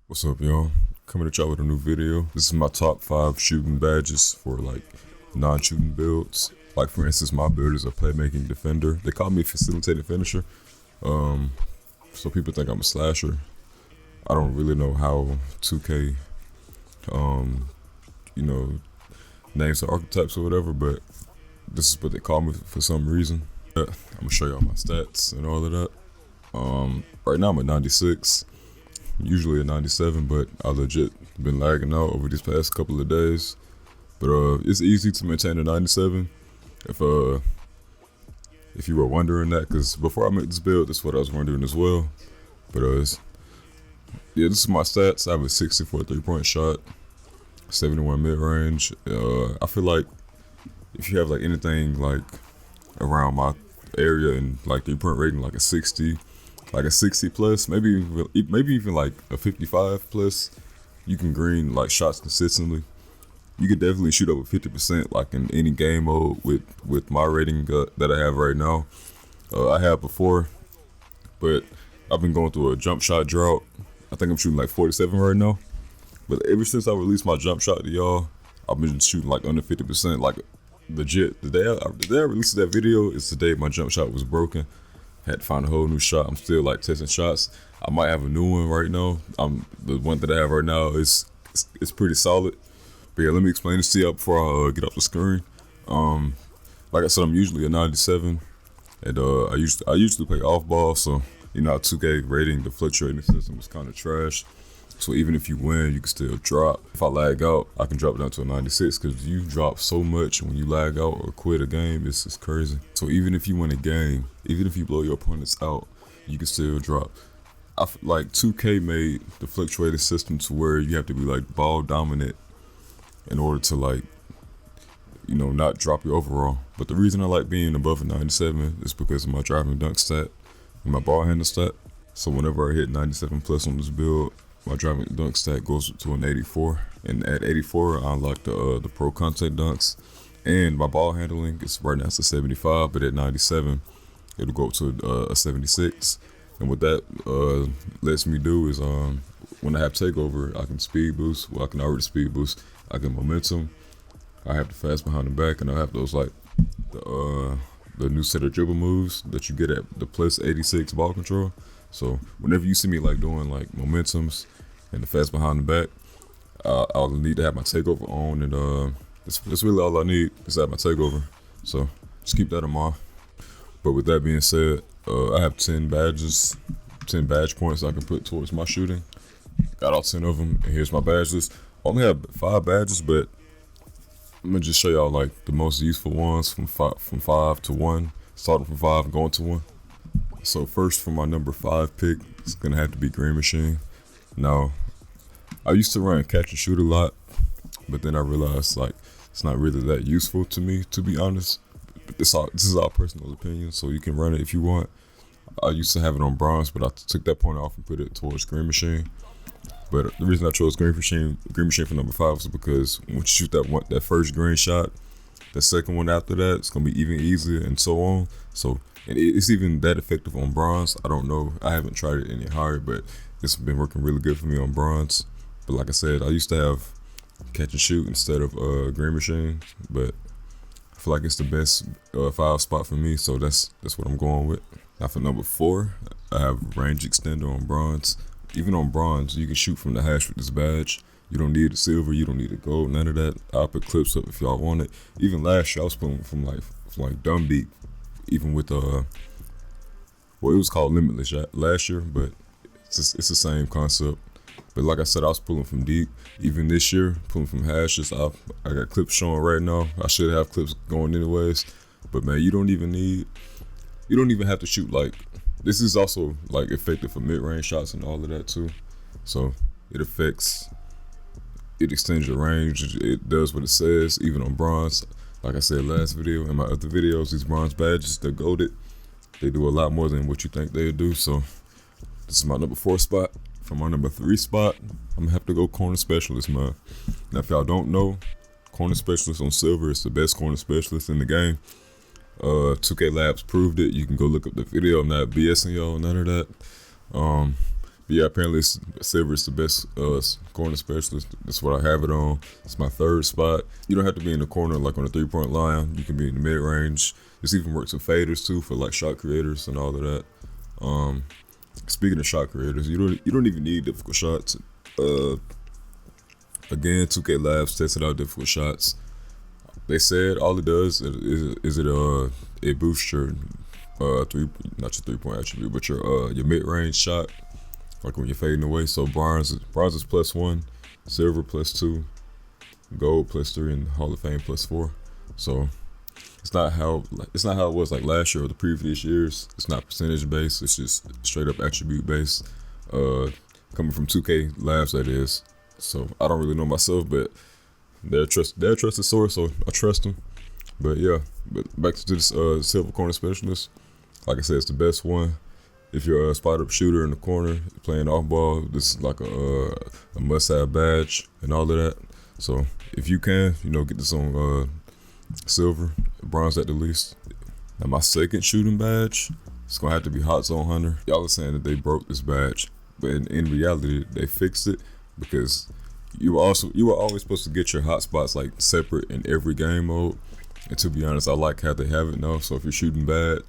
What's up, y'all? Coming at y'all with a new video. This is my top 5 shooting badges for like non-shooting builds. Like for instance, my build is a playmaking defender. They call me facilitating finisher. So people think I'm a slasher. I don't really know how 2K, you know, names the archetypes or whatever, but this is what they call me for some reason. I'm gonna show y'all my stats and all of that. Right now I'm at 96. Usually a 97, but I legit been lagging out over these past couple of days. But it's easy to maintain a 97 if you were wondering that, because before I made this build, that's what I was wondering as well. But yeah, this is my stats. I have a 64 3-point shot, 71 mid range. I feel like if you have like anything like around my area and like 3-point rating, like a 60. Like a 60 plus, maybe even like a 55 plus, you can green like shots consistently. You could definitely shoot over 50% like in any game mode with my rating that I have right now. I have before, but I've been going through a jump shot drought. I think I'm shooting like 47 right now. But ever since I released my jump shot to y'all, I've been shooting like under 50%. Like legit, the day I released that video is the day my jump shot was broken. Had to find a whole new shot. I'm still like testing shots. I might have a new one right now. The one that I have right now is pretty solid. But yeah, let me explain this to you before I get off the screen. Like I said, I'm usually a 97, and I used to play off ball, so you know, 2K rating, the fluctuating system was kind of trash. So even if you win, you can still drop. If I lag out, I can drop it down to a 96, because you drop so much when you lag out or quit a game, it's just crazy. So even if you win a game, even if you blow your opponents out, you can still drop. Like 2K made the fluctuating system to where you have to be like ball dominant in order to like, you know, not drop your overall. But the reason I like being above a 97 is because of my driving dunk stat and my ball handle stat. So whenever I hit 97 plus on this build, my driving dunk stat goes to an 84, and at 84 I unlock the pro contact dunks, and my ball handling is right now it's a 75, but at 97 it'll go up to a 76. And what that lets me do is when I have takeover, I can speed boost. Well, I can already speed boost. I can momentum. I have the fast behind the back, and I have those like the new set of dribble moves that you get at the plus 86 ball control. So whenever you see me like doing like momentums and the fast behind the back, I'll need to have my takeover on, and that's really all I need is have my takeover. So just keep that in mind. But with that being said, I have 10 badges, 10 badge points I can put towards my shooting. Got all 10 of them, and here's my badge list. I only have 5 badges, but I'm gonna just show y'all like the most useful ones from 5 to 1, starting from 5 and going to 1. So first, for my number 5 pick, it's gonna have to be Green Machine. Now, I used to run catch and shoot a lot, but then I realized like it's not really that useful to me, to be honest. This is all personal opinion, so you can run it if you want. I used to have it on bronze, but I took that point off and put it towards Green Machine. But the reason I chose Green Machine for number 5 was because once you shoot that first green shot, the second one after that, it's gonna be even easier, and so on. So, and it's even that effective on bronze. I don't know. I haven't tried it any higher, but it's been working really good for me on bronze. But like I said, I used to have catch and shoot instead of Green Machine, but I feel like it's the best 5 spot for me, so that's what I'm going with. Now for number 4, I have range extender on bronze. Even on bronze, you can shoot from the hash with this badge. You don't need a silver, you don't need a gold, none of that. I'll put clips up if y'all want it. Even last year, I was pulling from like dumb deep, even with well, it was called limitless last year, but it's the same concept. But like I said, I was pulling from deep. Even this year, pulling from hashes. I got clips showing right now. I should have clips going anyways. But man, you don't even have to shoot like. This is also like effective for mid-range shots and all of that too. So it extends your range. It does what it says, even on bronze. Like I said last video and my other videos, these bronze badges, they're goated. They do a lot more than what you think they do. So this is my number 4 spot. For my number 3 spot, I'm gonna have to go corner specialist, man. Now if y'all don't know, corner specialist on silver is the best corner specialist in the game. 2K Labs proved it. You can go look up the video. I'm not BSing y'all, none of that. But yeah, apparently Silver is the best corner specialist. That's what I have it on. It's my third spot. You don't have to be in the corner like on the 3-point line. You can be in the mid range. This even works with faders too for like shot creators and all of that. Speaking of shot creators, you don't even need difficult shots. Again, 2K Labs tested out difficult shots. They said all it does is it boosts your not your 3-point attribute, but your mid range shot, like when you're fading away. So bronze is +1, silver +2, gold +3, and Hall of Fame +4. So it's not how it was like last year or the previous years. It's not percentage based. It's just straight up attribute based. Coming from 2K Labs, that is. So I don't really know myself, but they're a trusted source, so I trust them. But yeah, but back to this silver corner specialist. Like I said, it's the best one. If you're a spot up shooter in the corner playing off ball, this is like a must-have badge and all of that. So if you can, get this on silver, bronze at the least. Now my second shooting badge, it's gonna have to be Hot Zone Hunter. Y'all are saying that they broke this badge, but in reality, they fixed it because you were always supposed to get your hot spots like separate in every game mode. And to be honest, I like how they have it now. So if you're shooting bad,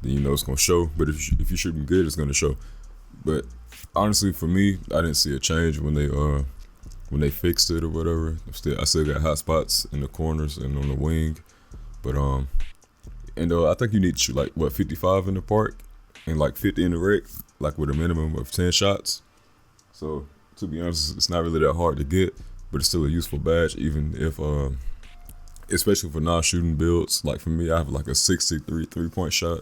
then it's gonna show. But if you're shooting good, it's gonna show. But honestly, for me, I didn't see a change when they fixed it or whatever. I still got hot spots in the corners and on the wing. But I think you need to shoot like 55 in the park and like 50 in the rec, like with a minimum of 10 shots. So to be honest, it's not really that hard to get, but it's still a useful badge, even if especially for non-shooting builds. Like for me, I have like a 63 3-point shot.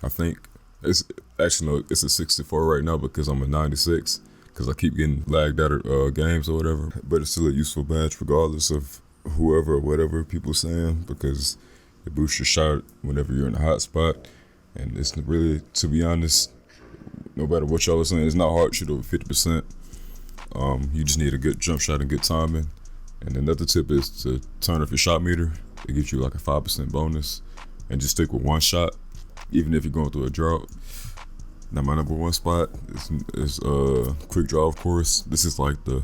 I think it's actually no, it's a 64 right now because I'm a 96 because I keep getting lagged out of games or whatever. But it's still a useful badge regardless of whoever or whatever people are saying, because it boosts your shot whenever you're in a hot spot. And it's really, to be honest, no matter what y'all are saying, it's not hard to shoot over 50%. You just need a good jump shot and good timing. And another tip is to turn off your shot meter. It gives you like a 5% bonus. And just stick with one shot, even if you're going through a drought. Now my number one spot is quick draw, of course. This is like the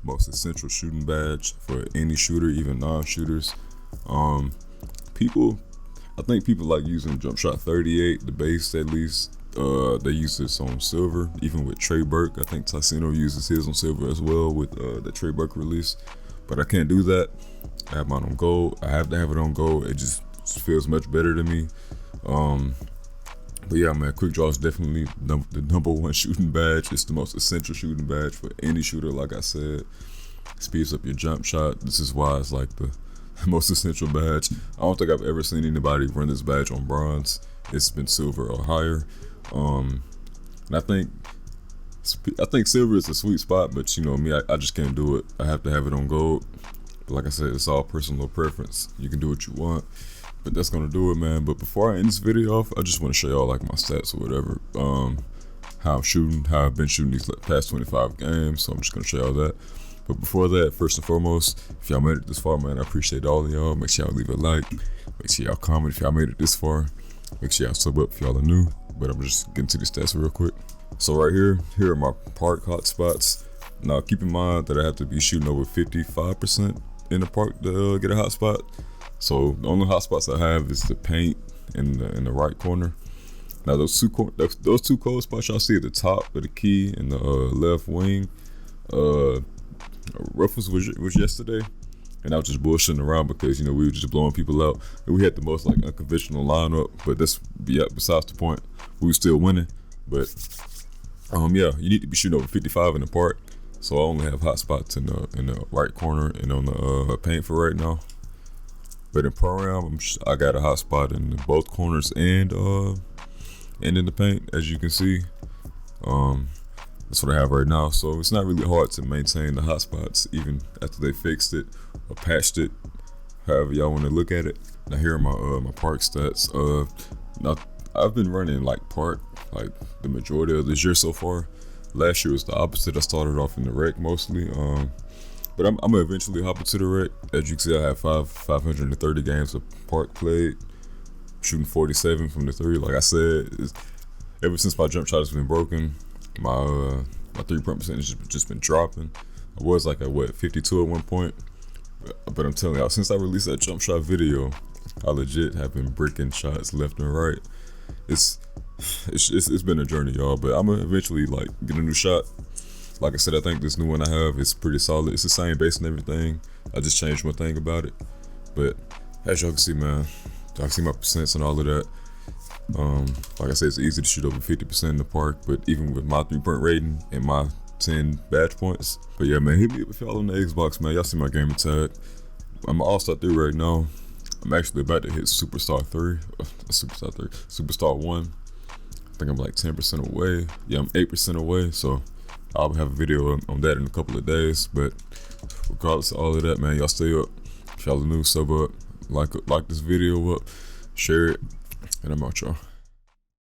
most essential shooting badge for any shooter, even non-shooters. I think people like using jump shot 38, the base at least. They use this on silver, even with Trey Burke. I think Ticino uses his on silver as well with the Trey Burke release. But I can't do that. I have mine on gold. I have to have it on gold. It just feels much better to me. But yeah, man, quick draw is definitely the number one shooting badge. It's the most essential shooting badge for any shooter, like I said. Speeds up your jump shot. This is why it's like the most essential badge. I don't think I've ever seen anybody run this badge on bronze. It's been silver or higher. And I think silver is a sweet spot, but me, I just can't do it. I have to have it on gold. But like I said, it's all personal preference. You can do what you want, but that's gonna do it, man. But before I end this video off, I just want to show y'all like my stats or whatever. How I've been shooting these past 25 games. So I'm just gonna show y'all that. But before that, first and foremost, if y'all made it this far, man, I appreciate all of y'all. Make sure y'all leave a like. Make sure y'all comment if y'all made it this far. Make sure y'all sub up if y'all are new. But I'm just getting to the stats real quick. So right here are my park hot spots. Now keep in mind that I have to be shooting over 55% in the park to get a hot spot. So the only hot spots I have is the paint in the right corner. Now those two cold spots y'all see at the top of the key in the left wing. Ruffles was yesterday, and I was just bullshitting around because we were just blowing people out, and we had the most like unconventional lineup. But that's besides the point. We were still winning, but yeah, you need to be shooting over 55 in the park. So I only have hot spots in the right corner and on the paint for right now. But in pro-am, I got a hot spot in both corners and in the paint, as you can see. That's what I have right now. So it's not really hard to maintain the hot spots even after they fixed it or patched it, however y'all want to look at it. Now here are my park stats. Now I've been running like park like the majority of this year so far. Last year was the opposite. I started off in the rec mostly. But I'm gonna eventually hop into the rec. As you can see, I have 530 games of park played, shooting 47 from the three. Like I said, ever since my jump shot has been broken, my 3-point percentage has just been dropping. I was like at 52 at one point, but I'm telling y'all, since I released that jump shot video, I legit have been bricking shots left and right. It's been a journey, y'all, but I'm gonna eventually like get a new shot. Like I said, I think this new one I have is pretty solid. It's the same base and everything. I just changed one thing about it. But as y'all can see, man, y'all can see my percents and all of that. Like I said, it's easy to shoot over 50% in the park, but even with my 3-point rating and my 10 badge points. But yeah, man, hit me up if y'all on the Xbox, man. Y'all see my gamer tag. I'm All-Star 3 right now. I'm actually about to hit Superstar 1. I think I'm like 10% away. Yeah, I'm 8% away, so I'll have a video on that in a couple of days. But regardless of all of that, man, y'all stay up. If y'all are new, sub up, like this video up, share it, and I'm out, y'all.